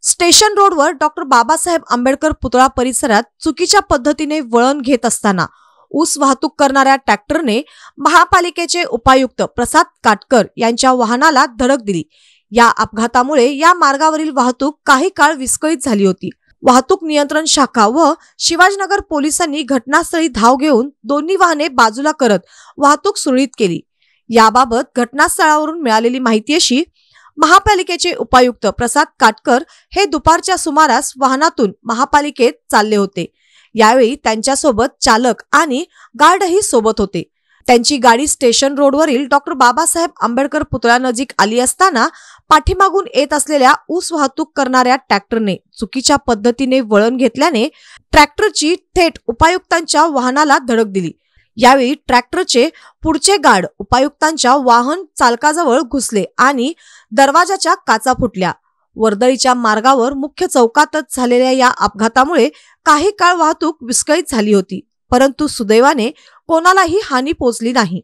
Station रोडवर doctor Babasaheb Ambedkar पुतळा परिसरात चुकीच्या पद्धतीने वळण घेत असताना ऊस वाहतूक करणाऱ्या ट्रॅक्टरने महापालिकेचे उपायुक्त प्रसाद काटकर यांच्या वाहनाला धडक दिली। या अपघातामुळे या मार्गावरील वाहतूक काही काळ विस्कळीत झाली होती। वाहतूक नियंत्रण शाखा व शिवाजीनगर पोलिसांनी घटनास्थळी धाव घेऊन दोन्ही वाहने बाजूला करत वाहतूक सुरळीत केली। याबाबत घटनास्थळावरून मिळालेली माहिती अशी, महापालिकेचे उपायुक्त प्रसाद काटकर हे दुपारच्या सुमारास वाहनातून महापालिकेत चालले होते। यावेळी त्यांच्यासोबत चालक आणि गार्डही सोबत होते। त्यांची गाडी स्टेशन रोडवरील डॉक्टर बाबासाहेब आंबेडकर पुतळ्यानजीक आली असताना पाठीमागून येत असलेल्या ऊस वाहतूक करणाऱ्या ट्रॅक्टरने चुकीच्या पद्धतीने वळण घेतल्याने ट्रॅक्टरची थेट उपायुक्तांच्या वाहनाला धडक दिली। यावेळी ट्रॅक्टरचे पुढचे गार्ड उपायुक्तांच्या वाहन चालकाजवळ घुसले आणि दरवाजाच्या काचा फुटल्या। वर्दळीच्या मार्गावर मुख्य चौकातच झालेल्या या अपघातामुळे काही काळ वाहतूक विस्कळीत झाली होती, परंतु सुदैवाने कोणालाही हानी पोहोचली नाही।